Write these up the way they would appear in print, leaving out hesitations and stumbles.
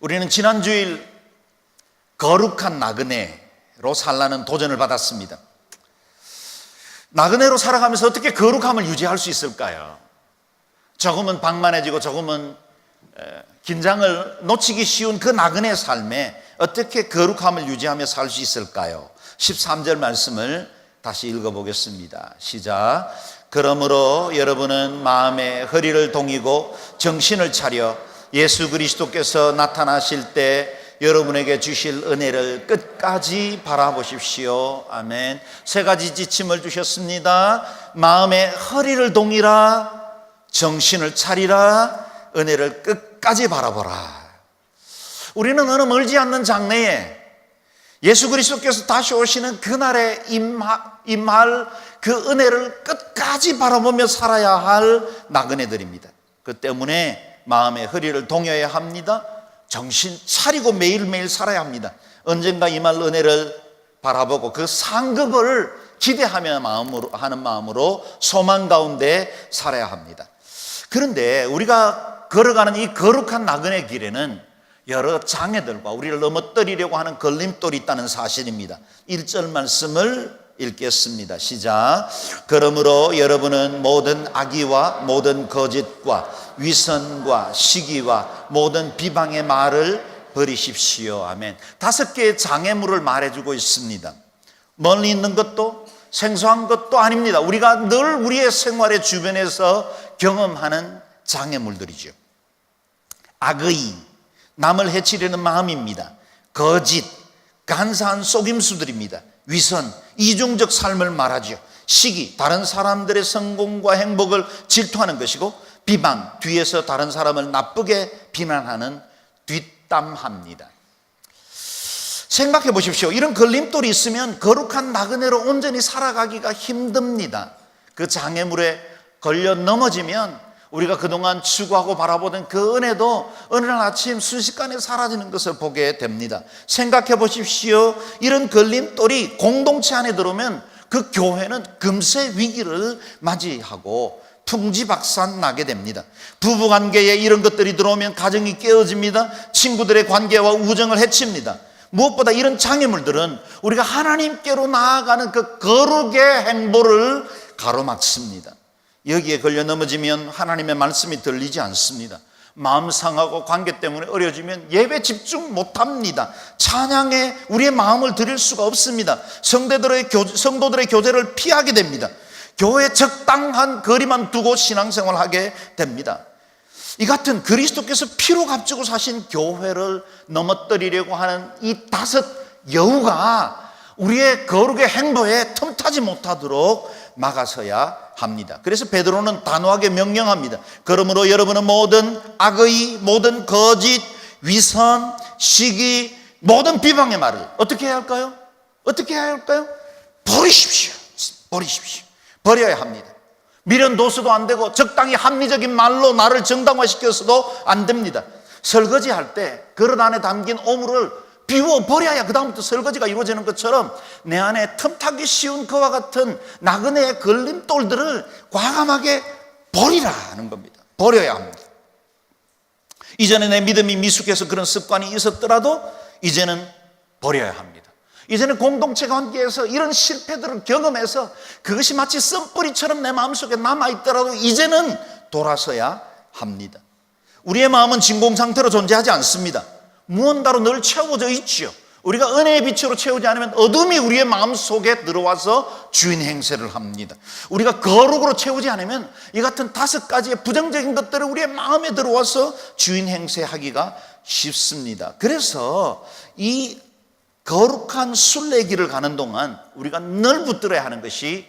우리는 지난 주일 거룩한 나그네로 살라는 도전을 받았습니다. 나그네로 살아가면서 어떻게 거룩함을 유지할 수 있을까요? 조금은 방만해지고 조금은 긴장을 놓치기 쉬운 그 나그네 삶에 어떻게 거룩함을 유지하며 살 수 있을까요? 13절 말씀을 다시 읽어보겠습니다. 시작. 그러므로 여러분은 마음의 허리를 동이고 정신을 차려 예수 그리스도께서 나타나실 때 여러분에게 주실 은혜를 끝까지 바라보십시오. 아멘. 세 가지 지침을 주셨습니다. 마음의 허리를 동이라, 정신을 차리라, 은혜를 끝까지 바라보라. 우리는 어느 멀지 않는 장래에 예수 그리스도께서 다시 오시는 그날에 임할 그 은혜를 끝까지 바라보며 살아야 할 나그네들입니다. 그 때문에 마음의 허리를 동여야 합니다. 정신 차리고 매일매일 살아야 합니다. 언젠가 임할 은혜를 바라보고 그 상급을 기대하며 하는 마음으로 소망 가운데 살아야 합니다. 그런데 우리가 걸어가는 이 거룩한 나그네 길에는 여러 장애들과 우리를 넘어뜨리려고 하는 걸림돌이 있다는 사실입니다. 1절 말씀을 읽겠습니다. 시작. 그러므로 여러분은 모든 악의와 모든 거짓과 위선과 시기와 모든 비방의 말을 버리십시오. 아멘. 5개의 장애물을 말해주고 있습니다. 멀리 있는 것도 생소한 것도 아닙니다. 우리가 늘 우리의 생활의 주변에서 경험하는 장애물들이죠. 악의, 남을 해치려는 마음입니다. 거짓, 간사한 속임수들입니다. 위선, 이중적 삶을 말하죠. 시기, 다른 사람들의 성공과 행복을 질투하는 것이고, 비방, 뒤에서 다른 사람을 나쁘게 비난하는 뒷담합니다. 생각해 보십시오. 이런 걸림돌이 있으면 거룩한 나그네로 온전히 살아가기가 힘듭니다. 그 장애물에 걸려 넘어지면 우리가 그동안 추구하고 바라보던 그 은혜도 어느 날 아침 순식간에 사라지는 것을 보게 됩니다. 생각해 보십시오. 이런 걸림돌이 공동체 안에 들어오면 그 교회는 금세 위기를 맞이하고 풍지박산 나게 됩니다. 부부관계에 이런 것들이 들어오면 가정이 깨어집니다. 친구들의 관계와 우정을 해칩니다. 무엇보다 이런 장애물들은 우리가 하나님께로 나아가는 그 거룩의 행보를 가로막습니다. 여기에 걸려 넘어지면 하나님의 말씀이 들리지 않습니다. 마음 상하고 관계 때문에 어려지면 예배 집중 못합니다. 찬양에 우리의 마음을 드릴 수가 없습니다. 성도들의 교제를 피하게 됩니다. 교회에 적당한 거리만 두고 신앙생활을 하게 됩니다. 이 같은 그리스도께서 피로 값주고 사신 교회를 넘어뜨리려고 하는 이 5 여우가 우리의 거룩의 행보에 틈타지 못하도록 막아서야 합니다. 그래서 베드로는 단호하게 명령합니다. 그러므로 여러분은 모든 악의, 모든 거짓, 위선, 시기, 모든 비방의 말을 어떻게 해야 할까요? 어떻게 해야 할까요? 버리십시오. 버리십시오. 버려야 합니다. 미련도수도 안 되고 적당히 합리적인 말로 나를 정당화시켜서도 안 됩니다. 설거지할 때 그릇 안에 담긴 오물을 비워버려야 그 다음부터 설거지가 이루어지는 것처럼 내 안에 틈타기 쉬운 그와 같은 나그네의 걸림돌들을 과감하게 버리라는 겁니다. 버려야 합니다. 이전에 내 믿음이 미숙해서 그런 습관이 있었더라도 이제는 버려야 합니다. 이제는 공동체 관계에서 이런 실패들을 경험해서 그것이 마치 썬뿌리처럼 내 마음속에 남아있더라도 이제는 돌아서야 합니다. 우리의 마음은 진공 상태로 존재하지 않습니다. 무언가로 늘 채워져 있죠. 우리가 은혜의 빛으로 채우지 않으면 어둠이 우리의 마음 속에 들어와서 주인 행세를 합니다. 우리가 거룩으로 채우지 않으면 이 같은 5가지의 부정적인 것들이 우리의 마음에 들어와서 주인 행세하기가 쉽습니다. 그래서 이 거룩한 순례길을 가는 동안 우리가 늘 붙들어야 하는 것이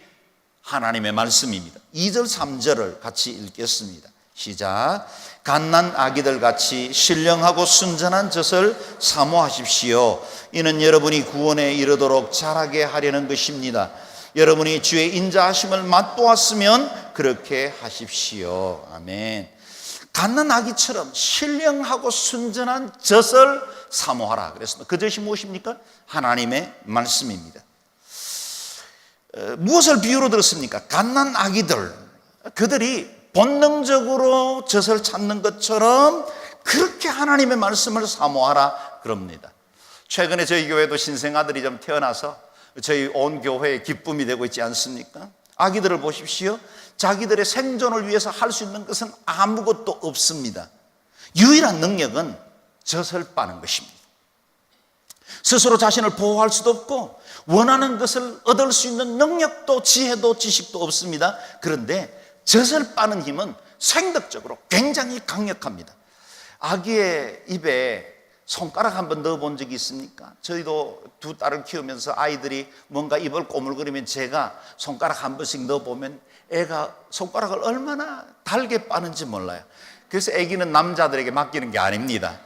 하나님의 말씀입니다. 2절 3절을 같이 읽겠습니다. 시작. 갓난 아기들 같이 신령하고 순전한 젖을 사모하십시오. 이는 여러분이 구원에 이르도록 자라게 하려는 것입니다. 여러분이 주의 인자하심을 맛보았으면 그렇게 하십시오. 아멘. 갓난 아기처럼 신령하고 순전한 젖을 사모하라 그랬습니다. 그 젖이 무엇입니까? 하나님의 말씀입니다. 무엇을 비유로 들었습니까? 갓난 아기들, 그들이 본능적으로 젖을 찾는 것처럼 그렇게 하나님의 말씀을 사모하라 그럽니다. 최근에 저희 교회도 신생아들이 좀 태어나서 저희 온 교회의 기쁨이 되고 있지 않습니까? 아기들을 보십시오. 자기들의 생존을 위해서 할 수 있는 것은 아무것도 없습니다. 유일한 능력은 젖을 빠는 것입니다. 스스로 자신을 보호할 수도 없고 원하는 것을 얻을 수 있는 능력도 지혜도 지식도 없습니다. 그런데 젖을 빠는 힘은 생덕적으로 굉장히 강력합니다. 아기의 입에 손가락 한번 넣어본 적이 있습니까? 저희도 두 딸을 키우면서 아이들이 뭔가 입을 꼬물거리면 제가 손가락 한 번씩 넣어보면 애가 손가락을 얼마나 달게 빠는지 몰라요. 그래서 아기는 남자들에게 맡기는 게 아닙니다.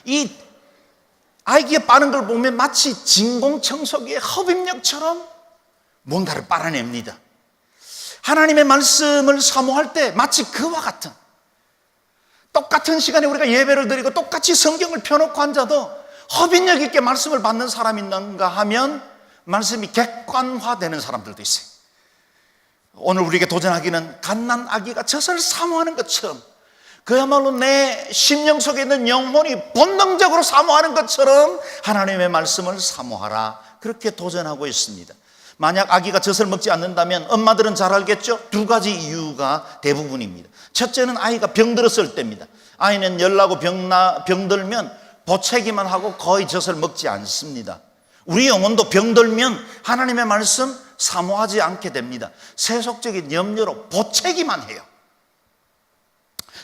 이 아기가 빠는 걸 보면 마치 진공청소기의 흡입력처럼 뭔가를 빨아냅니다. 하나님의 말씀을 사모할 때 마치 그와 같은, 똑같은 시간에 우리가 예배를 드리고 똑같이 성경을 펴놓고 앉아도 흡인력 있게 말씀을 받는 사람이 있는가 하면 말씀이 객관화되는 사람들도 있어요. 오늘 우리에게 도전하기는 갓난 아기가 젖을 사모하는 것처럼, 그야말로 내 심령 속에 있는 영혼이 본능적으로 사모하는 것처럼 하나님의 말씀을 사모하라, 그렇게 도전하고 있습니다. 만약 아기가 젖을 먹지 않는다면 엄마들은 잘 알겠죠? 두 가지 이유가 대부분입니다. 첫째는 아이가 병들었을 때입니다. 아이는 열나고 병들면 보채기만 하고 거의 젖을 먹지 않습니다. 우리 영혼도 병들면 하나님의 말씀 사모하지 않게 됩니다. 세속적인 염려로 보채기만 해요.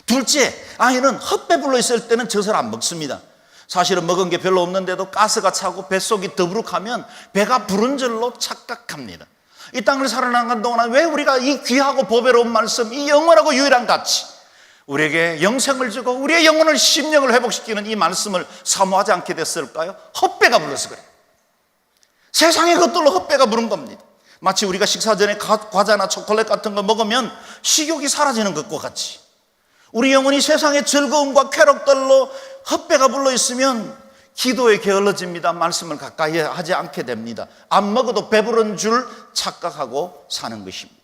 둘째, 아이는 헛배 불러 있을 때는 젖을 안 먹습니다. 사실은 먹은 게 별로 없는데도 가스가 차고 뱃속이 더부룩하면 배가 부른 줄로 착각합니다. 이 땅을 살아나간 동안 왜 우리가 이 귀하고 보배로운 말씀, 이 영원하고 유일한 가치, 우리에게 영생을 주고 우리의 영혼을, 심령을 회복시키는 이 말씀을 사모하지 않게 됐을까요? 헛배가 불러서 그래요. 세상의 것들로 헛배가 부른 겁니다. 마치 우리가 식사 전에 과자나 초콜릿 같은 거 먹으면 식욕이 사라지는 것과 같이 우리 영혼이 세상의 즐거움과 쾌락들로 헛배가 불러 있으면 기도에 게을러집니다. 말씀을 가까이 하지 않게 됩니다. 안 먹어도 배부른 줄 착각하고 사는 것입니다.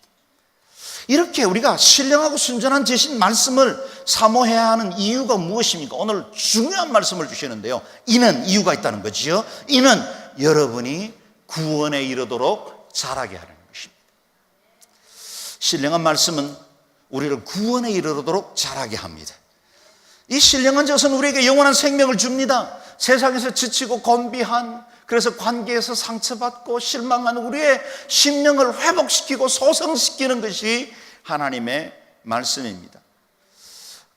이렇게 우리가 신령하고 순전한 제신 말씀을 사모해야 하는 이유가 무엇입니까? 오늘 중요한 말씀을 주시는데요, 이는 이유가 있다는 거지요. 이는 여러분이 구원에 이르도록 자라게 하는 것입니다. 신령한 말씀은 우리를 구원에 이르도록 자라게 합니다. 이 신령한 젖은 우리에게 영원한 생명을 줍니다. 세상에서 지치고 곤비한, 그래서 관계에서 상처받고 실망한 우리의 심령을 회복시키고 소성시키는 것이 하나님의 말씀입니다.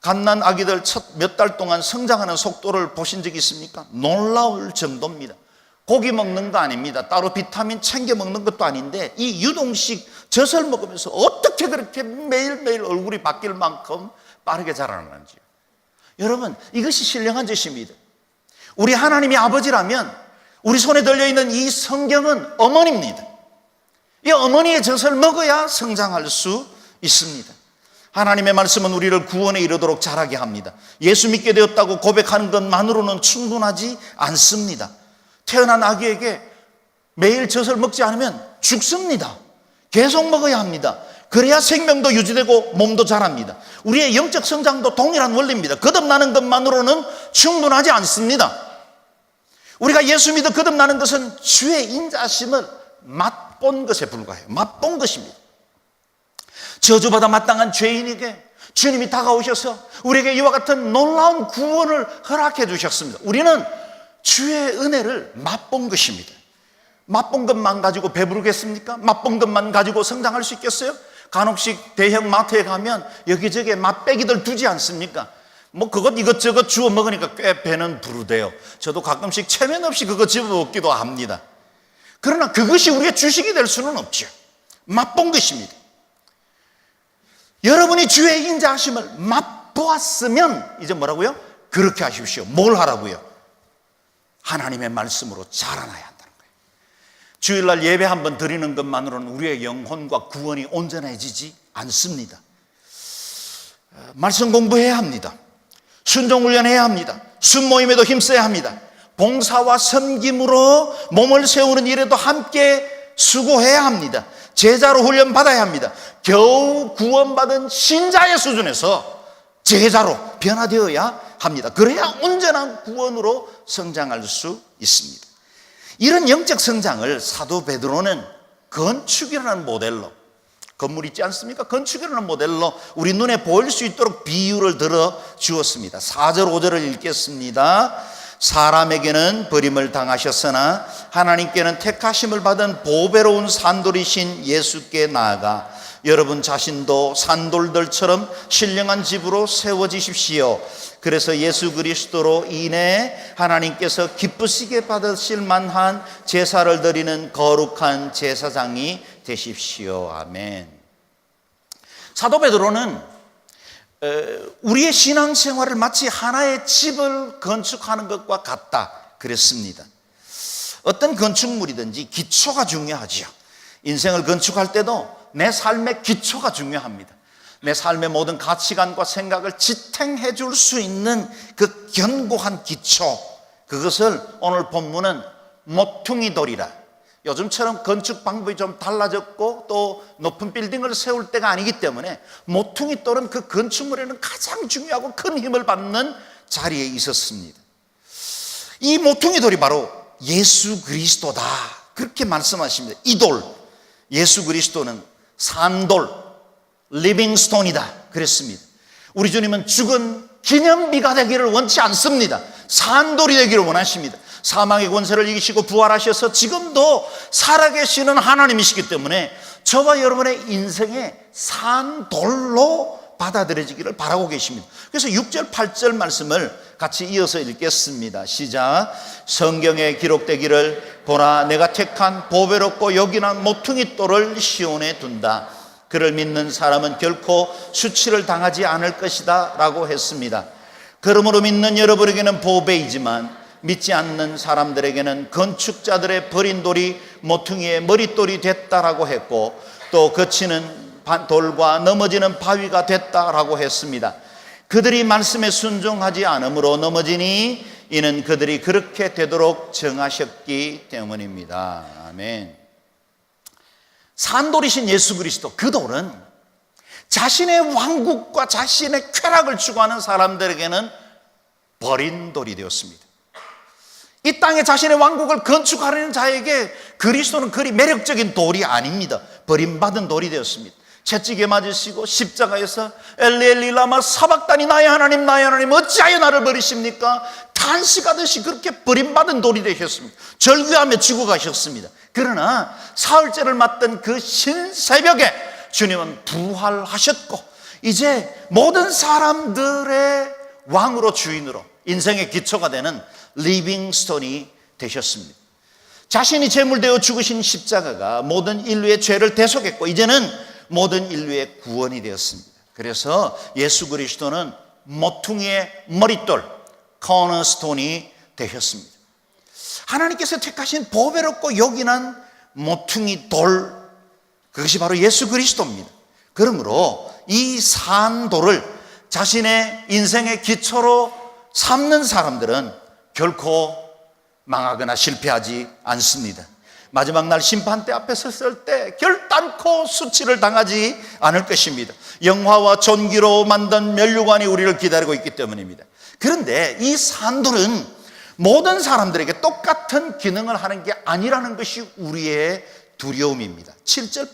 갓난 아기들 첫 몇 달 동안 성장하는 속도를 보신 적이 있습니까? 놀라울 정도입니다. 고기 먹는 거 아닙니다. 따로 비타민 챙겨 먹는 것도 아닌데 이 유동식 젖을 먹으면서 어떻게 그렇게 매일매일 얼굴이 바뀔 만큼 빠르게 자라나는지요. 여러분, 이것이 신령한 젖입니다. 우리 하나님이 아버지라면 우리 손에 들려있는 이 성경은 어머니입니다. 이 어머니의 젖을 먹어야 성장할 수 있습니다. 하나님의 말씀은 우리를 구원에 이르도록 자라게 합니다. 예수 믿게 되었다고 고백하는 것만으로는 충분하지 않습니다. 태어난 아기에게 매일 젖을 먹지 않으면 죽습니다. 계속 먹어야 합니다. 그래야 생명도 유지되고 몸도 자랍니다. 우리의 영적 성장도 동일한 원리입니다. 거듭나는 것만으로는 충분하지 않습니다. 우리가 예수 믿어 거듭나는 것은 주의 인자심을 맛본 것에 불과해요. 맛본 것입니다. 저주받아 마땅한 죄인에게 주님이 다가오셔서 우리에게 이와 같은 놀라운 구원을 허락해 주셨습니다. 우리는 주의 은혜를 맛본 것입니다. 맛본 것만 가지고 배부르겠습니까? 맛본 것만 가지고 성장할 수 있겠어요? 간혹씩 대형 마트에 가면 여기저기 맛배기들 두지 않습니까? 뭐 그것 이것저것 주워 먹으니까 꽤 배는 부르대요. 저도 가끔씩 체면 없이 그거 집어 먹기도 합니다. 그러나 그것이 우리의 주식이 될 수는 없죠. 맛본 것입니다. 여러분이 주의 인자하심을 맛보았으면 이제 뭐라고요? 그렇게 하십시오. 뭘 하라고요? 하나님의 말씀으로 자라나야 한다는 거예요. 주일날 예배 한번 드리는 것만으로는 우리의 영혼과 구원이 온전해지지 않습니다. 말씀 공부해야 합니다. 순종훈련해야 합니다. 순모임에도 힘써야 합니다. 봉사와 섬김으로 몸을 세우는 일에도 함께 수고해야 합니다. 제자로 훈련받아야 합니다. 겨우 구원받은 신자의 수준에서 제자로 변화되어야 합니다. 그래야 온전한 구원으로 성장할 수 있습니다. 이런 영적 성장을 사도 베드로는 건축이라는 모델로, 건물 있지 않습니까? 건축이라는 모델로 우리 눈에 보일 수 있도록 비유를 들어 주었습니다. 4절 5절을 읽겠습니다. 사람에게는 버림을 당하셨으나 하나님께는 택하심을 받은 보배로운 산돌이신 예수께 나아가 여러분 자신도 산돌들처럼 신령한 집으로 세워지십시오. 그래서 예수 그리스도로 인해 하나님께서 기쁘시게 받으실 만한 제사를 드리는 거룩한 제사장이 되십시오. 아멘. 사도 베드로는 우리의 신앙생활을 마치 하나의 집을 건축하는 것과 같다 그랬습니다. 어떤 건축물이든지 기초가 중요하지요. 인생을 건축할 때도 내 삶의 기초가 중요합니다. 내 삶의 모든 가치관과 생각을 지탱해 줄 수 있는 그 견고한 기초, 그것을 오늘 본문은 모퉁이 돌이라, 요즘처럼 건축 방법이 좀 달라졌고 또 높은 빌딩을 세울 때가 아니기 때문에 모퉁이 돌은 그 건축물에는 가장 중요하고 큰 힘을 받는 자리에 있었습니다. 이 모퉁이 돌이 바로 예수 그리스도다 그렇게 말씀하십니다. 이 돌, 예수 그리스도는 산돌, 리빙스톤이다 그랬습니다. 우리 주님은 죽은 기념비가 되기를 원치 않습니다. 산돌이 되기를 원하십니다. 사망의 권세를 이기시고 부활하셔서 지금도 살아계시는 하나님이시기 때문에 저와 여러분의 인생의 산돌로 받아들여지기를 바라고 계십니다. 그래서 6절 8절 말씀을 같이 이어서 읽겠습니다. 시작. 성경에 기록되기를 보라 내가 택한 보배롭고 요긴한 모퉁이 돌을 시온에 둔다. 그를 믿는 사람은 결코 수치를 당하지 않을 것이다 라고 했습니다. 그러므로 믿는 여러분에게는 보배이지만 믿지 않는 사람들에게는 건축자들의 버린 돌이 모퉁이의 머릿돌이 됐다라고 했고 또 거치는 돌과 넘어지는 바위가 됐다라고 했습니다. 그들이 말씀에 순종하지 않으므로 넘어지니 이는 그들이 그렇게 되도록 정하셨기 때문입니다. 아멘. 산돌이신 예수 그리스도, 그 돌은 자신의 왕국과 자신의 쾌락을 추구하는 사람들에게는 버린 돌이 되었습니다. 이 땅에 자신의 왕국을 건축하려는 자에게 그리스도는 그리 매력적인 돌이 아닙니다. 버림받은 돌이 되었습니다. 채찍에 맞으시고 십자가에서 엘리 라마 사박다니 나의 하나님 어찌하여 나를 버리십니까? 탄식하듯이 그렇게 버림받은 돌이 되셨습니다. 절규하며 죽어가셨습니다. 그러나 사흘째를 맞던 그 신새벽에 주님은 부활하셨고 이제 모든 사람들의 왕으로 주인으로 인생의 기초가 되는 리빙스톤이 되셨습니다. 자신이 제물되어 죽으신 십자가가 모든 인류의 죄를 대속했고 이제는 모든 인류의 구원이 되었습니다. 그래서 예수 그리스도는 모퉁이의 머릿돌, 코너스톤이 되셨습니다. 하나님께서 택하신 보배롭고 요긴한 모퉁이 돌, 그것이 바로 예수 그리스도입니다. 그러므로 이 산돌을 자신의 인생의 기초로 삼는 사람들은 결코 망하거나 실패하지 않습니다. 마지막 날 심판대 앞에 섰을 때 결단코 수치를 당하지 않을 것입니다. 영화와 존귀로 만든 면류관이 우리를 기다리고 있기 때문입니다. 그런데 이 산돌은 모든 사람들에게 똑같은 기능을 하는 게 아니라는 것이 우리의 두려움입니다. 7절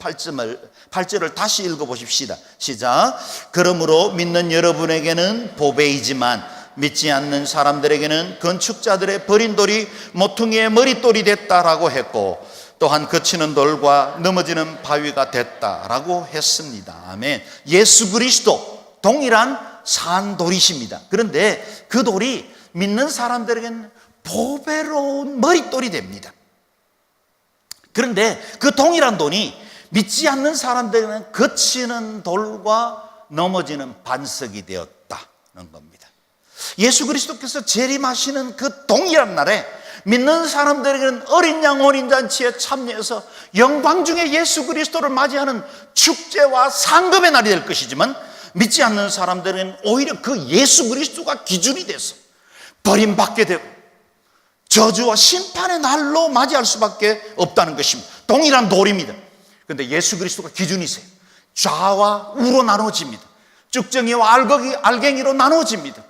8절을 다시 읽어보십시다. 시작. 그러므로 믿는 여러분에게는 보배이지만 믿지 않는 사람들에게는 건축자들의 버린 돌이 모퉁이의 머릿돌이 됐다라고 했고 또한 거치는 돌과 넘어지는 바위가 됐다라고 했습니다. 아멘. 예수 그리스도 동일한 산돌이십니다. 그런데 그 돌이 믿는 사람들에게는 보배로운 머릿돌이 됩니다. 그런데 그 동일한 돌이 믿지 않는 사람들에게는 거치는 돌과 넘어지는 반석이 되었다는 겁니다. 예수 그리스도께서 재림하시는 그 동일한 날에 믿는 사람들에게는 어린 양 혼인잔치에 참여해서 영광 중에 예수 그리스도를 맞이하는 축제와 상급의 날이 될 것이지만 믿지 않는 사람들은 오히려 그 예수 그리스도가 기준이 돼서 버림받게 되고 저주와 심판의 날로 맞이할 수밖에 없다는 것입니다. 동일한 돌입니다. 그런데 예수 그리스도가 기준이세요. 좌와 우로 나눠집니다. 쭉정이와 알갱이로 나누어집니다.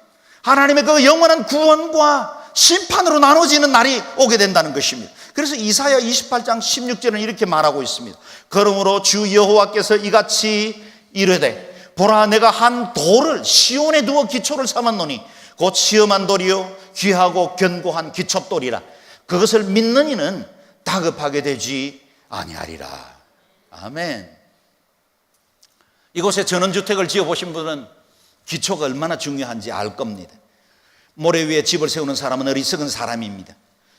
하나님의 그 영원한 구원과 심판으로 나눠지는 날이 오게 된다는 것입니다. 그래서 이사야 28장 16절은 이렇게 말하고 있습니다. 그러므로 주 여호와께서 이같이 이르되 보라 내가 한 돌을 시온에 두어 기초를 삼았노니 곧 시험한 돌이요 귀하고 견고한 기초돌이라 그것을 믿는 이는 다급하게 되지 아니하리라. 아멘. 이곳에 전원주택을 지어보신 분은 기초가 얼마나 중요한지 알 겁니다. 모래 위에 집을 세우는 사람은 어리석은 사람입니다.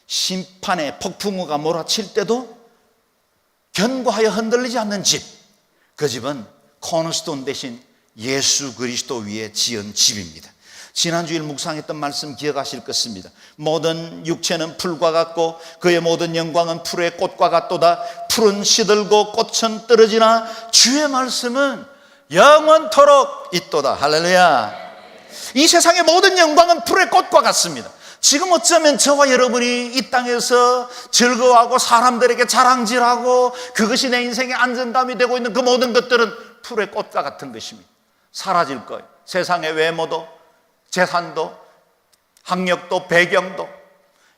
심판의 폭풍우가 몰아칠 때도 견고하여 흔들리지 않는 집, 그 집은 코너스톤 대신 예수 그리스도 위에 지은 집입니다. 지난주일 묵상했던 말씀 기억하실 것입니다. 모든 육체는 풀과 같고 그의 모든 영광은 풀의 꽃과 같도다. 풀은 시들고 꽃은 떨어지나 주의 말씀은 영원토록 있도다. 할렐루야. 이 세상의 모든 영광은 풀의 꽃과 같습니다. 지금 어쩌면 저와 여러분이 이 땅에서 즐거워하고 사람들에게 자랑질하고 그것이 내 인생의 안정감이 되고 있는 그 모든 것들은 풀의 꽃과 같은 것입니다. 사라질 거예요. 세상의 외모도 재산도 학력도 배경도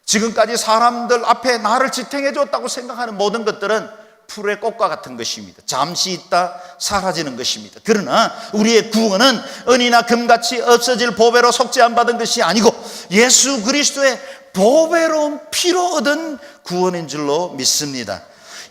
지금까지 사람들 앞에 나를 지탱해 줬다고 생각하는 모든 것들은 풀의 꽃과 같은 것입니다. 잠시 있다 사라지는 것입니다. 그러나 우리의 구원은 은이나 금같이 없어질 보배로 속죄 안 받은 것이 아니고 예수 그리스도의 보배로운 피로 얻은 구원인 줄로 믿습니다.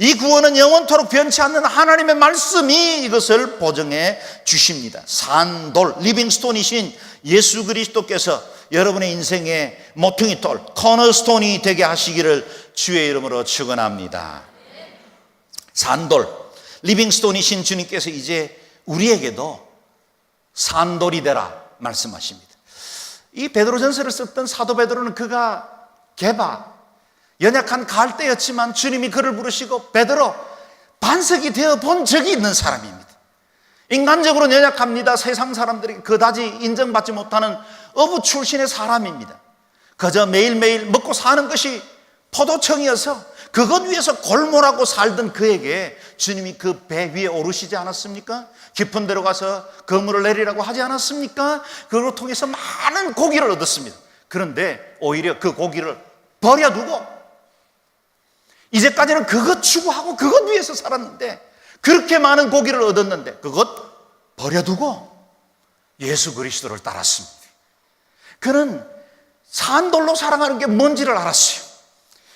이 구원은 영원토록 변치 않는 하나님의 말씀이 이것을 보증해 주십니다. 산돌, 리빙스톤이신 예수 그리스도께서 여러분의 인생의 모퉁이돌, 코너스톤이 되게 하시기를 주의 이름으로 축원합니다. 산돌, 리빙스톤이신 주님께서 이제 우리에게도 산돌이 되라 말씀하십니다. 이 베드로전서를 썼던 사도 베드로는 그가 게바 연약한 갈대였지만 주님이 그를 부르시고 베드로 반석이 되어 본 적이 있는 사람입니다. 인간적으로 연약합니다. 세상 사람들에게 그다지 인정받지 못하는 어부 출신의 사람입니다. 그저 매일매일 먹고 사는 것이 포도청이어서 그것 위에서 골몰하고 살던 그에게 주님이 그 배 위에 오르시지 않았습니까? 깊은 데로 가서 그물을 내리라고 하지 않았습니까? 그걸 통해서 많은 고기를 얻었습니다. 그런데 오히려 그 고기를 버려두고 이제까지는 그것 추구하고 그것 위해서 살았는데 그렇게 많은 고기를 얻었는데 그것 버려두고 예수 그리스도를 따랐습니다. 그는 산돌로 사랑하는 게 뭔지를 알았어요.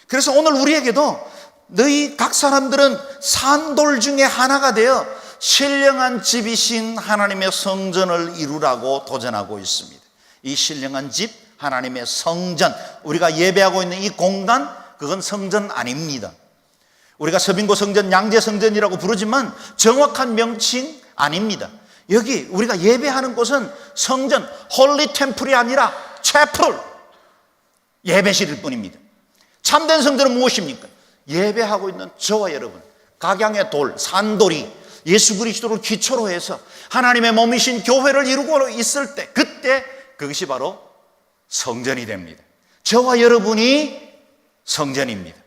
그래서 오늘 우리에게도 너희 각 사람들은 산돌 중에 하나가 되어 신령한 집이신 하나님의 성전을 이루라고 도전하고 있습니다. 이 신령한 집, 하나님의 성전, 우리가 예배하고 있는 이 공간, 그건 성전 아닙니다. 우리가 서빙고 성전, 양재 성전이라고 부르지만 정확한 명칭 아닙니다. 여기 우리가 예배하는 곳은 성전, 홀리 템플이 아니라 채플, 예배실일 뿐입니다. 참된 성전은 무엇입니까? 예배하고 있는 저와 여러분, 각양의 돌, 산돌이 예수 그리스도를 기초로 해서 하나님의 몸이신 교회를 이루고 있을 때, 그때 그것이 바로 성전이 됩니다. 저와 여러분이 성전입니다.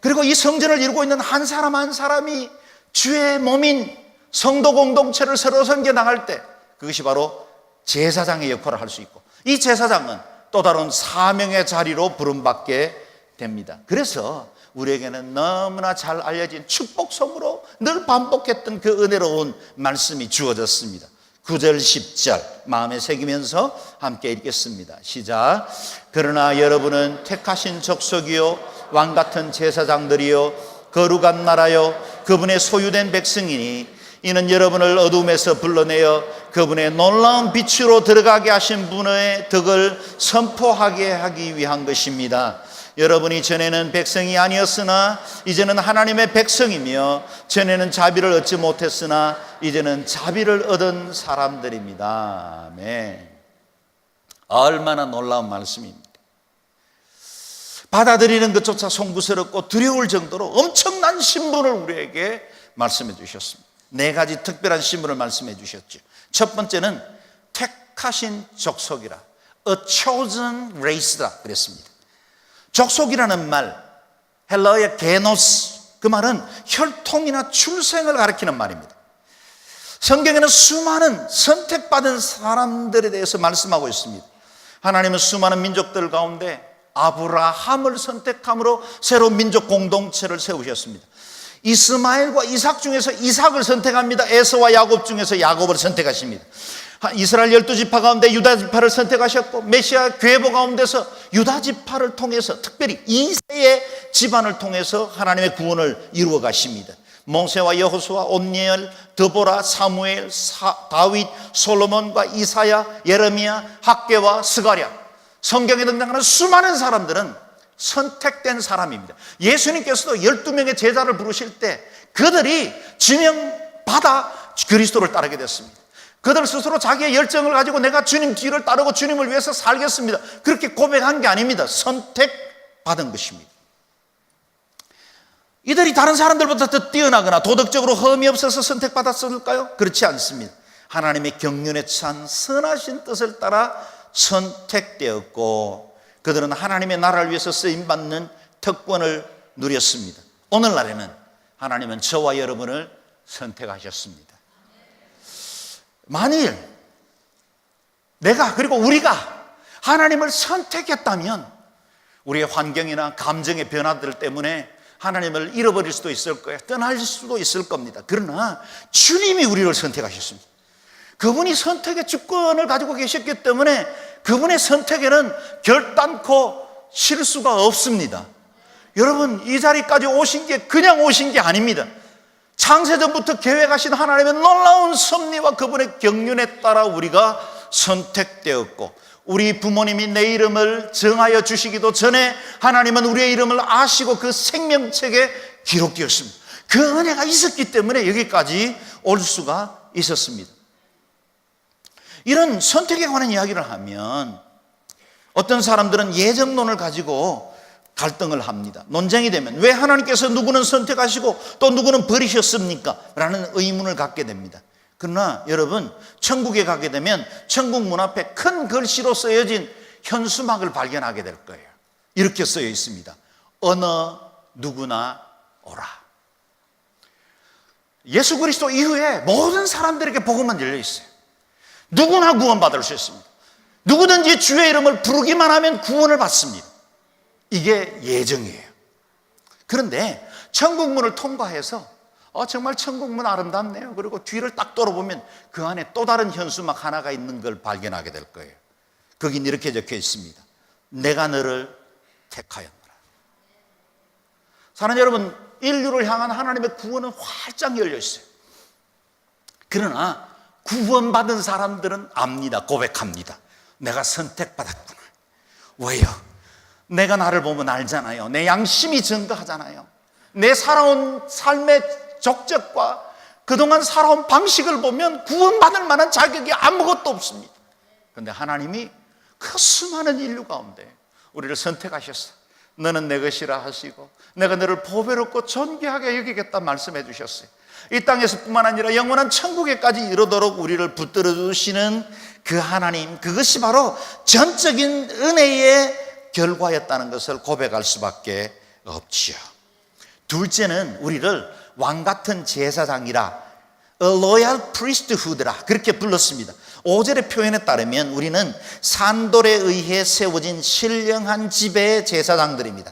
그리고 이 성전을 이루고 있는 한 사람 한 사람이 주의 몸인 성도 공동체를 서로 섬겨 나갈 때 그것이 바로 제사장의 역할을 할 수 있고, 이 제사장은 또 다른 사명의 자리로 부름받게 됩니다. 그래서 우리에게는 너무나 잘 알려진 축복성으로 늘 반복했던 그 은혜로운 말씀이 주어졌습니다. 9절 10절 마음에 새기면서 함께 읽겠습니다. 시작. 그러나 여러분은 택하신 족속이요 왕같은 제사장들이요 거룩한 나라요 그분의 소유된 백성이니 이는 여러분을 어둠에서 불러내어 그분의 놀라운 빛으로 들어가게 하신 분의 덕을 선포하게 하기 위한 것입니다. 여러분이 전에는 백성이 아니었으나 이제는 하나님의 백성이며 전에는 자비를 얻지 못했으나 이제는 자비를 얻은 사람들입니다. 아멘. 얼마나 놀라운 말씀입니다. 받아들이는 것조차 송구스럽고 두려울 정도로 엄청난 신분을 우리에게 말씀해 주셨습니다. 4가지 특별한 신분을 말씀해 주셨죠. 첫 번째는 택하신 족속이라, a chosen race라 그랬습니다. 족속이라는 말, 헬라어의 게노스, 그 말은 혈통이나 출생을 가리키는 말입니다. 성경에는 수많은 선택받은 사람들에 대해서 말씀하고 있습니다. 하나님은 수많은 민족들 가운데 아브라함을 선택함으로 새로운 민족 공동체를 세우셨습니다. 이스마엘과 이삭 중에서 이삭을 선택합니다. 에서와 야곱 중에서 야곱을 선택하십니다. 이스라엘 12지파 가운데 유다지파를 선택하셨고, 메시아 괴보 가운데서 유다지파를 통해서 특별히 이세의 집안을 통해서 하나님의 구원을 이루어 가십니다. 모세와 여호수아, 온니엘, 드보라, 사무엘, 다윗, 솔로몬과 이사야, 예레미야, 학개와 스가랴, 성경에 등장하는 수많은 사람들은 선택된 사람입니다. 예수님께서도 12명의 제자를 부르실 때 그들이 지명받아 그리스도를 따르게 됐습니다. 그들 스스로 자기의 열정을 가지고 내가 주님 뒤를 따르고 주님을 위해서 살겠습니다, 그렇게 고백한 게 아닙니다. 선택받은 것입니다. 이들이 다른 사람들보다 더 뛰어나거나 도덕적으로 흠이 없어서 선택받았을까요? 그렇지 않습니다. 하나님의 경륜에 찬 선하신 뜻을 따라 선택되었고, 그들은 하나님의 나라를 위해서 쓰임받는 특권을 누렸습니다. 오늘날에는 하나님은 저와 여러분을 선택하셨습니다. 만일 내가, 그리고 우리가 하나님을 선택했다면 우리의 환경이나 감정의 변화들 때문에 하나님을 잃어버릴 수도 있을 거예요. 떠날 수도 있을 겁니다. 그러나 주님이 우리를 선택하셨습니다. 그분이 선택의 주권을 가지고 계셨기 때문에 그분의 선택에는 결단코 실수가 없습니다. 여러분, 이 자리까지 오신 게 그냥 오신 게 아닙니다. 창세전부터 계획하신 하나님의 놀라운 섭리와 그분의 경륜에 따라 우리가 선택되었고, 우리 부모님이 내 이름을 정하여 주시기도 전에 하나님은 우리의 이름을 아시고 그 생명책에 기록되었습니다. 그 은혜가 있었기 때문에 여기까지 올 수가 있었습니다. 이런 선택에 관한 이야기를 하면 어떤 사람들은 예정론을 가지고 갈등을 합니다. 논쟁이 되면 왜 하나님께서 누구는 선택하시고 또 누구는 버리셨습니까? 라는 의문을 갖게 됩니다. 그러나 여러분, 천국에 가게 되면 천국 문 앞에 큰 글씨로 쓰여진 현수막을 발견하게 될 거예요. 이렇게 쓰여 있습니다. 어느 누구나 오라. 예수 그리스도 이후에 모든 사람들에게 복음은 열려 있어요. 누구나 구원받을 수 있습니다. 누구든지 주의 이름을 부르기만 하면 구원을 받습니다. 이게 예정이에요. 그런데 천국문을 통과해서 정말 천국문 아름답네요. 그리고 뒤를 딱 돌아보면 그 안에 또 다른 현수막 하나가 있는 걸 발견하게 될 거예요. 거긴 이렇게 적혀 있습니다. 내가 너를 택하였노라. 사랑하는 여러분, 인류를 향한 하나님의 구원은 활짝 열려 있어요. 그러나 구원받은 사람들은 압니다. 고백합니다. 내가 선택받았구나. 왜요? 내가 나를 보면 알잖아요. 내 양심이 증거하잖아요. 내 살아온 삶의 족적과 그동안 살아온 방식을 보면 구원받을 만한 자격이 아무것도 없습니다. 그런데 하나님이 그 수많은 인류 가운데 우리를 선택하셨어. 너는 내 것이라 하시고 내가 너를 보배롭고 존귀하게 여기겠다 말씀해 주셨어요. 이 땅에서 뿐만 아니라 영원한 천국에까지 이르도록 우리를 붙들어 주시는 그 하나님, 그것이 바로 전적인 은혜의 결과였다는 것을 고백할 수밖에 없지요. 둘째는 우리를 왕같은 제사장이라, A Royal Priesthood라 그렇게 불렀습니다. 5절의 표현에 따르면 우리는 산돌에 의해 세워진 신령한 지배의 제사장들입니다.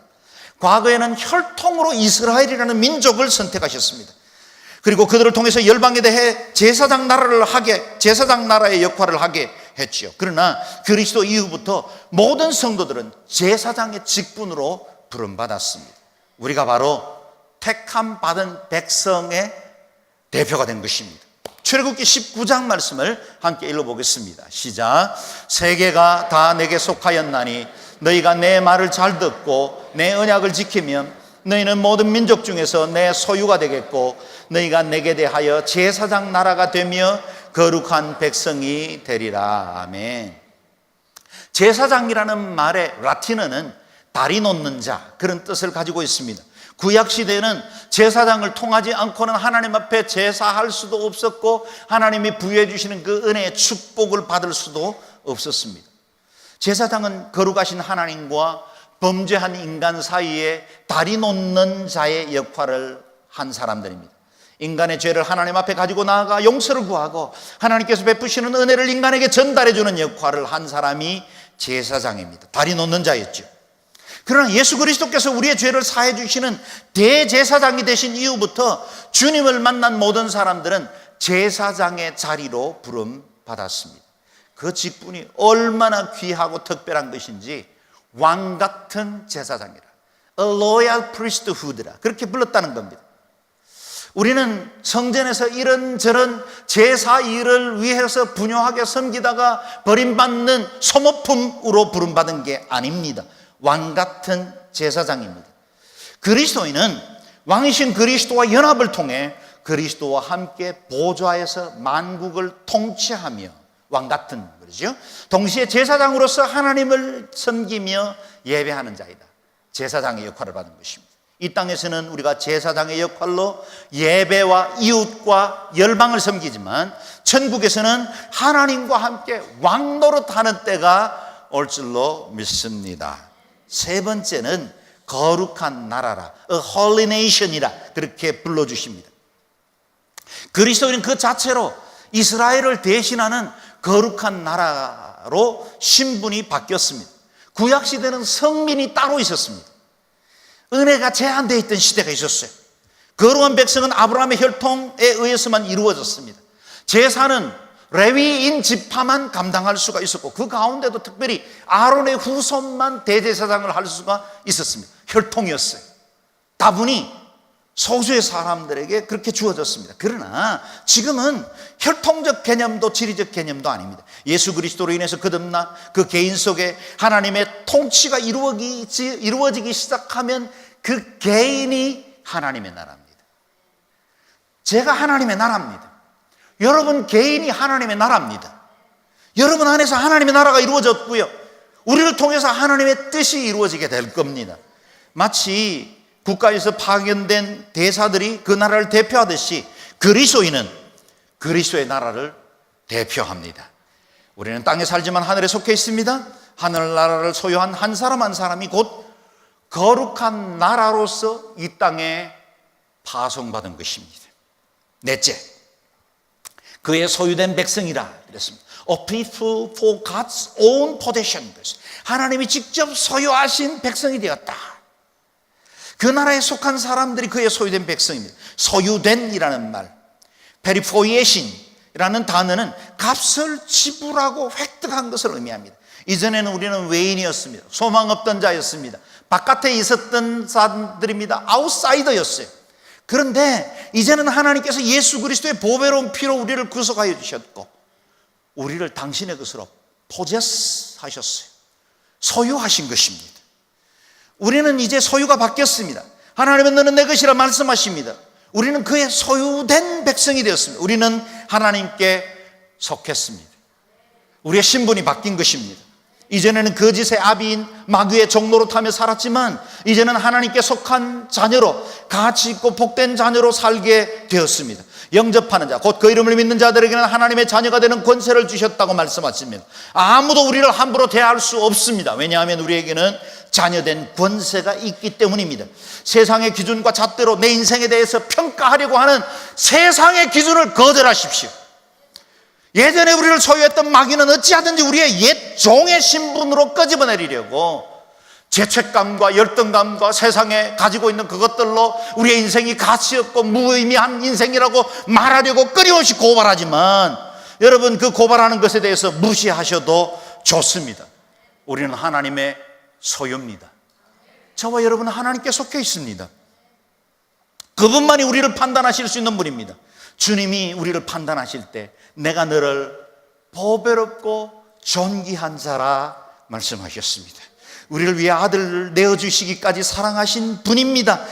과거에는 혈통으로 이스라엘이라는 민족을 선택하셨습니다. 그리고 그들을 통해서 열방에 대해 제사장 나라의 역할을 하게 했죠. 그러나 그리스도 이후부터 모든 성도들은 제사장의 직분으로 부름받았습니다. 우리가 바로 택함 받은 백성의 대표가 된 것입니다. 출애굽기 19장 말씀을 함께 읽어보겠습니다. 시작. 세계가 다 내게 속하였나니 너희가 내 말을 잘 듣고 내 언약을 지키면 너희는 모든 민족 중에서 내 소유가 되겠고 너희가 내게 대하여 제사장 나라가 되며 거룩한 백성이 되리라. 아멘. 제사장이라는 말의 라틴어는 다리 놓는 자, 그런 뜻을 가지고 있습니다. 구약시대에는 제사장을 통하지 않고는 하나님 앞에 제사할 수도 없었고 하나님이 부여해 주시는 그 은혜의 축복을 받을 수도 없었습니다. 제사장은 거룩하신 하나님과 범죄한 인간 사이에 다리 놓는 자의 역할을 한 사람들입니다. 인간의 죄를 하나님 앞에 가지고 나아가 용서를 구하고 하나님께서 베푸시는 은혜를 인간에게 전달해 주는 역할을 한 사람이 제사장입니다. 다리 놓는 자였죠. 그러나 예수 그리스도께서 우리의 죄를 사해 주시는 대제사장이 되신 이후부터 주님을 만난 모든 사람들은 제사장의 자리로 부름받았습니다. 그 직분이 얼마나 귀하고 특별한 것인지 왕 같은 제사장이라, A loyal priesthood라 그렇게 불렀다는 겁니다. 우리는 성전에서 이런저런 제사 일을 위해서 분요하게 섬기다가 버림받는 소모품으로 부름받은 게 아닙니다. 왕 같은 제사장입니다. 그리스도인은 왕이신 그리스도와 연합을 통해 그리스도와 함께 보좌에서 만국을 통치하며 왕 같은 거죠. 동시에 제사장으로서 하나님을 섬기며 예배하는 자이다. 제사장의 역할을 받은 것입니다. 이 땅에서는 우리가 제사장의 역할로 예배와 이웃과 열방을 섬기지만 천국에서는 하나님과 함께 왕노릇하는 때가 올 줄로 믿습니다. 세 번째는 거룩한 나라라, A Holy Nation이라 그렇게 불러주십니다. 그리스도인은 그 자체로 이스라엘을 대신하는 거룩한 나라로 신분이 바뀌었습니다. 구약시대는 성민이 따로 있었습니다. 은혜가 제한되어 있던 시대가 있었어요. 거룩한 백성은 아브라함의 혈통에 의해서만 이루어졌습니다. 제사는 레위인 지파만 감당할 수가 있었고 그 가운데도 특별히 아론의 후손만 대제사장을 할 수가 있었습니다. 혈통이었어요. 다분히 소수의 사람들에게 그렇게 주어졌습니다. 그러나 지금은 혈통적 개념도 지리적 개념도 아닙니다. 예수 그리스도로 인해서 거듭나 그 개인 속에 하나님의 통치가 이루어지기 시작하면 그 개인이 하나님의 나라입니다. 제가 하나님의 나라입니다. 여러분 개인이 하나님의 나라입니다. 여러분 안에서 하나님의 나라가 이루어졌고요, 우리를 통해서 하나님의 뜻이 이루어지게 될 겁니다. 마치 국가에서 파견된 대사들이 그 나라를 대표하듯이 그리스도인은 그리스도의 나라를 대표합니다. 우리는 땅에 살지만 하늘에 속해 있습니다. 하늘나라를 소유한 한 사람 한 사람이 곧 거룩한 나라로서 이 땅에 파송받은 것입니다. 넷째, 그의 소유된 백성이라 그랬습니다. A people for God's own possession. 하나님이 직접 소유하신 백성이 되었다. 그 나라에 속한 사람들이 그의 소유된 백성입니다. 소유된이라는 말, 페리포이에신이라는 단어는 값을 지불하고 획득한 것을 의미합니다. 이전에는 우리는 외인이었습니다. 소망 없던 자였습니다. 바깥에 있었던 사람들입니다. 아웃사이더였어요. 그런데 이제는 하나님께서 예수 그리스도의 보배로운 피로 우리를 구속하여 주셨고 우리를 당신의 것으로 포제스하셨어요. 소유하신 것입니다. 우리는 이제 소유가 바뀌었습니다. 하나님은 너는 내 것이라 말씀하십니다. 우리는 그의 소유된 백성이 되었습니다. 우리는 하나님께 속했습니다. 우리의 신분이 바뀐 것입니다. 이전에는 거짓의 아비인 마귀의 종로로 타며 살았지만 이제는 하나님께 속한 자녀로, 가치 있고 복된 자녀로 살게 되었습니다. 영접하는 자, 곧 그 이름을 믿는 자들에게는 하나님의 자녀가 되는 권세를 주셨다고 말씀하십니다. 아무도 우리를 함부로 대할 수 없습니다. 왜냐하면 우리에게는 자녀된 권세가 있기 때문입니다. 세상의 기준과 잣대로 내 인생에 대해서 평가하려고 하는 세상의 기준을 거절하십시오. 예전에 우리를 소유했던 마귀는 어찌하든지 우리의 옛 종의 신분으로 끄집어내리려고 죄책감과 열등감과 세상에 가지고 있는 그것들로 우리의 인생이 가치 없고 무의미한 인생이라고 말하려고 끊임없이 고발하지만 여러분, 그 고발하는 것에 대해서 무시하셔도 좋습니다. 우리는 하나님의 소유입니다. 저와 여러분은 하나님께 속해 있습니다. 그분만이 우리를 판단하실 수 있는 분입니다. 주님이 우리를 판단하실 때 내가 너를 보배롭고 존귀한 자라 말씀하셨습니다. 우리를 위해 아들을 내어주시기까지 사랑하신 분입니다.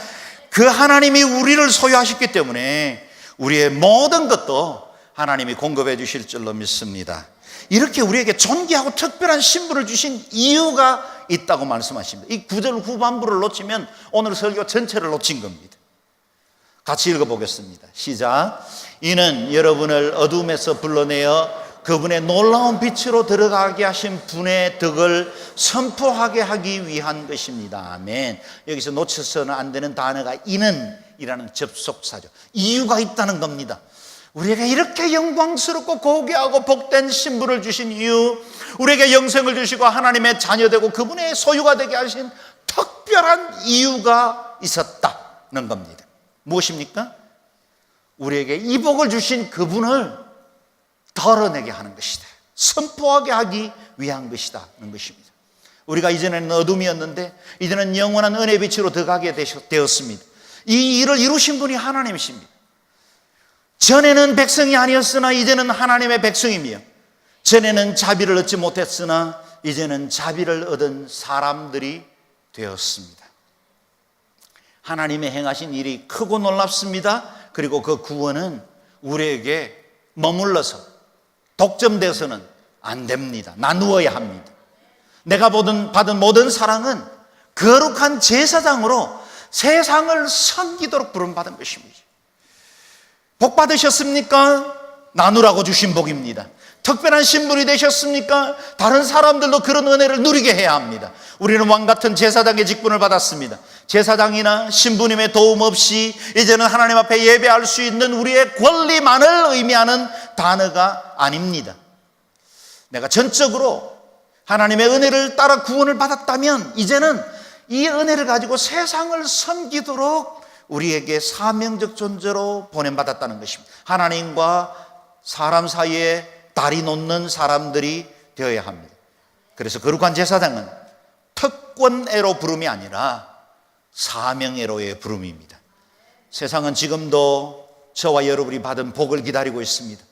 그 하나님이 우리를 소유하셨기 때문에 우리의 모든 것도 하나님이 공급해 주실 줄로 믿습니다. 이렇게 우리에게 존귀하고 특별한 신분을 주신 이유가 있다고 말씀하십니다. 이 9절 후반부를 놓치면 오늘 설교 전체를 놓친 겁니다. 같이 읽어보겠습니다. 시작. 이는 여러분을 어둠에서 불러내어 그분의 놀라운 빛으로 들어가게 하신 분의 덕을 선포하게 하기 위한 것입니다. 아멘. 여기서 놓쳐서는 안 되는 단어가 이는이라는 접속사죠. 이유가 있다는 겁니다. 우리에게 이렇게 영광스럽고 고귀하고 복된 신분을 주신 이유, 우리에게 영생을 주시고 하나님의 자녀되고 그분의 소유가 되게 하신 특별한 이유가 있었다는 겁니다. 무엇입니까? 우리에게 이 복을 주신 그분을 덜어내게 하는 것이다, 선포하게 하기 위한 것이다는 것입니다. 우리가 이전에는 어둠이었는데 이제는 영원한 은혜의 빛으로 들어가게 되었습니다. 이 일을 이루신 분이 하나님이십니다. 전에는 백성이 아니었으나 이제는 하나님의 백성이며, 전에는 자비를 얻지 못했으나 이제는 자비를 얻은 사람들이 되었습니다. 하나님의 행하신 일이 크고 놀랍습니다. 그리고 그 구원은 우리에게 머물러서 독점돼서는 안 됩니다. 나누어야 합니다. 내가 받은 모든 사랑은 거룩한 제사장으로 세상을 섬기도록 부름받은 것입니다. 복 받으셨습니까? 나누라고 주신 복입니다. 특별한 신분이 되셨습니까? 다른 사람들도 그런 은혜를 누리게 해야 합니다. 우리는 왕같은 제사장의 직분을 받았습니다. 제사장이나 신부님의 도움 없이 이제는 하나님 앞에 예배할 수 있는 우리의 권리만을 의미하는 단어가 아닙니다. 내가 전적으로 하나님의 은혜를 따라 구원을 받았다면 이제는 이 은혜를 가지고 세상을 섬기도록 우리에게 사명적 존재로 보냄받았다는 것입니다. 하나님과 사람 사이에 다리 놓는 사람들이 되어야 합니다. 그래서 거룩한 제사장은 특권애로 부름이 아니라 사명애로의 부름입니다. 세상은 지금도 저와 여러분이 받은 복을 기다리고 있습니다.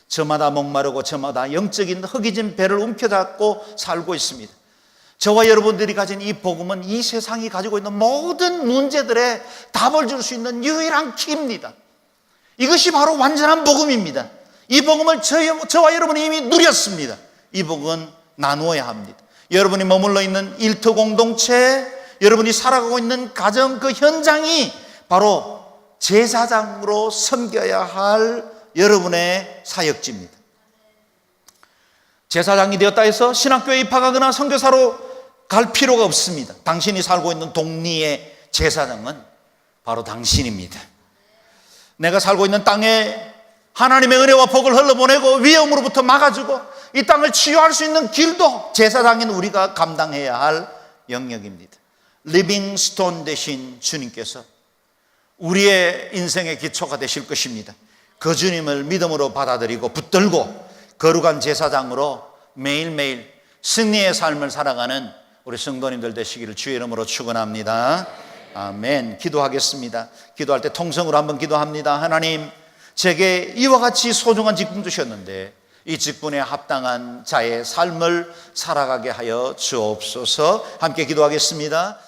저마다 목마르고 저마다 영적인 허기진 배를 움켜잡고 살고 있습니다. 저와 여러분들이 가진 이 복음은 이 세상이 가지고 있는 모든 문제들에 답을 줄 수 있는 유일한 키입니다. 이것이 바로 완전한 복음입니다. 이 복음을 저와 여러분이 이미 누렸습니다. 이 복음은 나누어야 합니다. 여러분이 머물러 있는 일터 공동체, 여러분이 살아가고 있는 가정 그 현장이 바로 제사장으로 섬겨야 할 여러분의 사역지입니다. 제사장이 되었다 해서 신학교에 입학하거나 선교사로 갈 필요가 없습니다. 당신이 살고 있는 동리의 제사장은 바로 당신입니다. 내가 살고 있는 땅에 하나님의 은혜와 복을 흘러보내고 위험으로부터 막아주고 이 땅을 치유할 수 있는 길도 제사장인 우리가 감당해야 할 영역입니다. 리빙스톤 대신 주님께서 우리의 인생의 기초가 되실 것입니다. 그 주님을 믿음으로 받아들이고 붙들고 거룩한 제사장으로 매일매일 승리의 삶을 살아가는 우리 성도님들 되시기를 주의 이름으로 축원합니다. 아멘. 기도하겠습니다. 기도할 때 통성으로 한번 기도합니다. 하나님, 제게 이와 같이 소중한 직분 주셨는데 이 직분에 합당한 자의 삶을 살아가게 하여 주옵소서. 함께 기도하겠습니다.